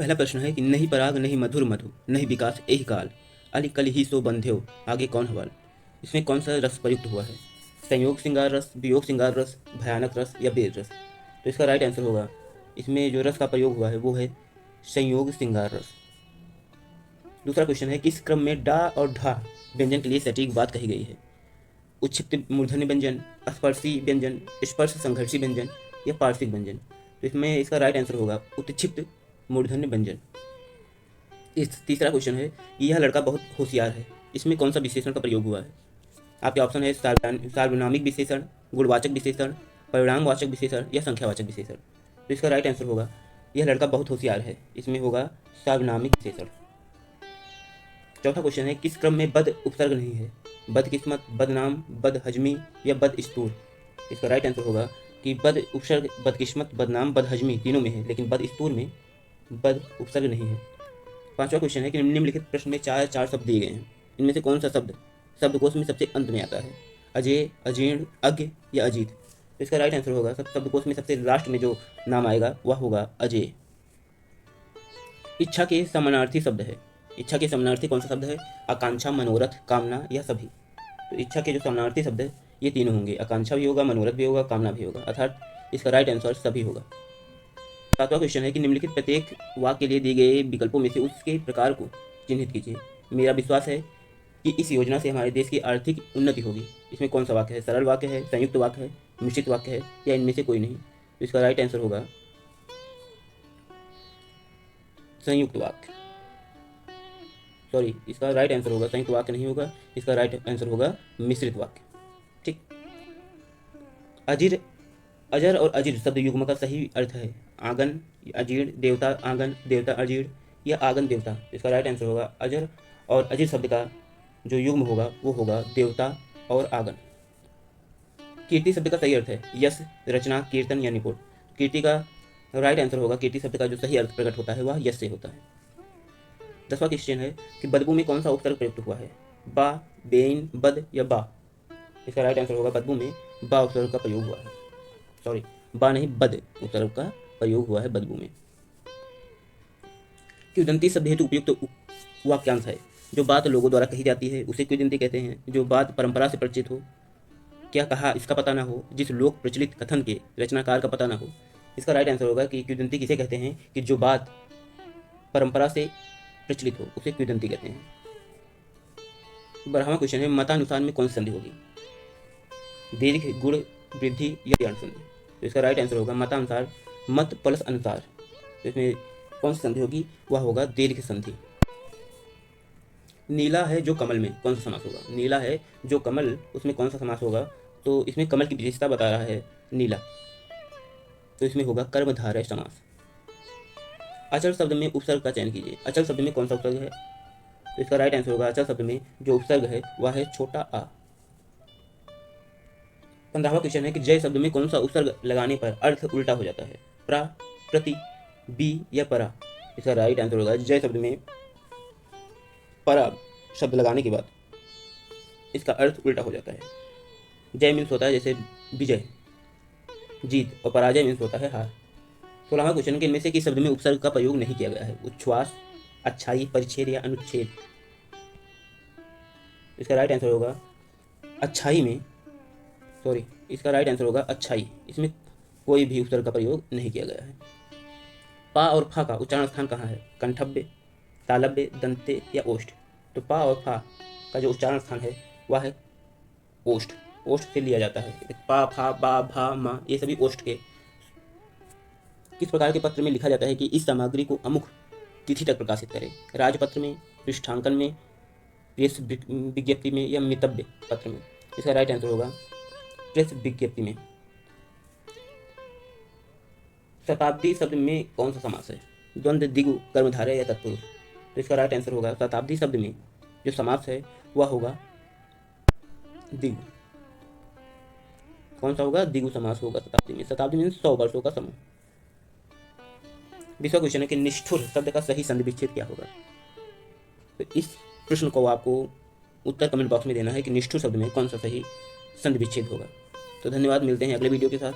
पहला प्रश्न है कि नहीं पराग नहीं मधुर मधु नहीं विकास एहि काल, अली कल ही सो बंध्यो आगे कौन हवाल। इसमें कौन सा रस प्रयुक्त हुआ है? संयोग श्रृंगार रस, वियोग श्रृंगार रस, भयानक रस या बेद रस। तो इसका राइट आंसर होगा, इसमें जो रस का प्रयोग हुआ है वो है संयोग श्रृंगार रस। दूसरा क्वेश्चन है किस क्रम में डा और ढा व्यंजन के लिए सटीक बात कही गई है? उच्छिप्त मूर्धन्य व्यंजन, स्पर्शी व्यंजन, स्पर्श संघर्षी व्यंजन या पार्श्विक व्यंजन। तो इसमें इसका राइट आंसर होगा उत्क्षिप्त मूर्धन्य व्यंजन। इस तीसरा क्वेश्चन है यह लड़का बहुत होशियार है, इसमें कौन सा विशेषण का प्रयोग हुआ है? आपके ऑप्शन है सार्वनामिक विशेषण, गुणवाचक विशेषण, परिणामवाचक विशेषण या संख्यावाचक विशेषण। तो इसका राइट आंसर होगा यह लड़का बहुत होशियार है, इसमें होगा सार्वनामिक विशेषण। चौथा क्वेश्चन है किस क्रम में बद उपसर्ग नहीं है? बदकिस्मत, बदनाम, बदहजमी या बदस्तूर। इसका राइट आंसर होगा कि बद उपसर्ग बदकिस्मत, बदनाम, बदहजमी तीनों में है, लेकिन बदस्तूर में बद उपसर्ग नहीं है। पांचवा क्वेश्चन है कि निम्नलिखित प्रश्न में चार शब्द दिए गए हैं, इनमें से कौन सा शब्द शब्दकोश में सबसे अंत में आता है? अजय, अजीर्ण, अज्ञ या अजीत। तो इसका राइट आंसर होगा शब्दकोश में सबसे लास्ट में जो नाम आएगा वह होगा अजय। इच्छा के समानार्थी शब्द है, इच्छा के समानार्थी कौन सा शब्द है? आकांक्षा, मनोरथ, कामना या सभी। तो इच्छा के जो समानार्थी शब्द है ये तीनों होंगे, आकांक्षा भी होगा, मनोरथ भी होगा, कामना भी होगा, अर्थात इसका राइट आंसर सभी होगा। सातवां क्वेश्चन है कि निम्नलिखित प्रत्येक वाक्य के लिए दिए गए विकल्पों में से उसके प्रकार को चिन्हित कीजिए। मेरा विश्वास है कि इस योजना से हमारे देश की आर्थिक उन्नति होगी। इसमें कौन सा वाक्य है? सरल वाक्य है, संयुक्त वाक्य है, मिश्रित वाक्य है या इनमें से कोई नहीं। तो इसका राइट आंसर होगा संयुक्त वाक्य। सॉरी, इसका राइट आंसर होगा संयुक्त वाक्य नहीं होगा, इसका राइट आंसर होगा मिश्रित वाक्य। ठीक। अजीर, अजर और अजीर शब्द युग्म का सही अर्थ है आंगन, अजीर, देवता आंगन, देवता अजीर या आंगन देवता। इसका राइट आंसर होगा अजर और अजीर शब्द का जो युग्म होगा वो होगा देवता और आंगन। कीर्ति शब्द का सही अर्थ है यश, रचना, कीर्तन या निपुण। कीर्ति का राइट आंसर होगा कीर्ति शब्द का जो सही अर्थ प्रकट होता है वह यश से होता है। 10वां क्वेश्चन है कि बदबू में कौन सा उपसर्ग प्रयुक्त हुआ है? बा, बेन, बद या बा। इसका राइट आंसर होगा बदबू में बा उपसर्ग का प्रयोग हुआ है। सॉरी, बा नहीं बद उपसर्ग का प्रयोग हुआ है बदबू में। किंवदंती शब्द हेतु उपयुक्त वाक्यांश है, जो बात लोगों द्वारा कही जाती है उसे किंवदंती कहते हैं। जो बात परंपरा से परिचित हो, क्या कहा इसका पता ना हो, जिस लोक प्रचलित कथन के रचनाकार का पता ना हो। इसका राइट आंसर होगा कि किंवदंती किसे कहते हैं कि जो बात परंपरा से प्रचलित हो उसे किंवदंती कहते हैं। 12वां क्वेश्चन है मतानुसार में कौन सी संधि होगी? दीर्घ, गुण, वृद्धि या यण संधि। तो इसका राइट आंसर होगा मतानुसार, मत प्लस अनुसार। तो इसमें कौन सी संधि होगी? वह होगा दीर्घ संधि। नीला है जो कमल में कौन सा समास होगा? नीला है जो कमल, उसमें कौन सा समास होगा? तो इसमें कमल की विशेषता बता रहा है नीला, तो इसमें होगा कर्मधारय समास। अचल शब्द में उपसर्ग का चयन कीजिए। अचल शब्द में कौन सा उपसर्ग है? तो इसका राइट आंसर होगा अचल शब्द में जो उपसर्ग है वह है छोटा आ। 15वां क्वेश्चन है कि जय शब्द में कौन सा उपसर्ग लगाने पर अर्थ उल्टा हो जाता है? प्रा, प्रति, बी या परा। इसका राइट आंसर होगा जय शब्द में परा शब्द लगाने के बाद इसका अर्थ उल्टा हो जाता है। जय मीन्स होता है जैसे विजय, जीत, और पराजय मीन्स होता है हार। 16वां क्वेश्चन के इनमें से किस शब्द में उपसर्ग का प्रयोग नहीं किया गया है? उच्छ्वास, अच्छाई, परिच्छेद या अनुच्छेद। इसका राइट आंसर होगा अच्छाई में, सॉरी, इसका राइट आंसर होगा अच्छाई। इसमें कोई भी उपसर्ग का प्रयोग नहीं किया गया है। पा और फा का उच्चारण स्थान कहाँ है? कंठव्य, तालव्य, दंते या ओष्ठ। तो पा और फा का जो उच्चारण स्थान है वह है ओष्ठ, ओष्ठ से लिया जाता है। पा, फा, बा, भा, मा ये सभी ओष्ठ के। किस प्रकार के पत्र में लिखा जाता है कि इस सामग्री को अमुक तिथि तक प्रकाशित करें? राजपत्र में, पृष्ठांकन में, प्रेस विज्ञप्ति में या मितव्य पत्र में। इसका राइट आंसर होगा प्रेस विज्ञप्ति में। शताब्दी शब्द में कौन सा समास है? द्वंद्व, दिगु, कर्मधारय या तत्पुरुष। तो इसका राइट आंसर होगा शताब्दी शब्द में जो समास है वह होगा दिगु। कौन सा होगा? दिगु समास होगा शताब्दी में। शताब्दी में 100 वर्षों का समूह। 20वां क्वेश्चन है कि निष्ठुर शब्द का सही संधि विच्छेद क्या होगा? तो इस प्रश्न को आपको उत्तर कमेंट बॉक्स में देना है कि निष्ठुर शब्द में कौन सा सही संधि विच्छेद होगा। तो धन्यवाद, मिलते हैं अगले वीडियो के साथ।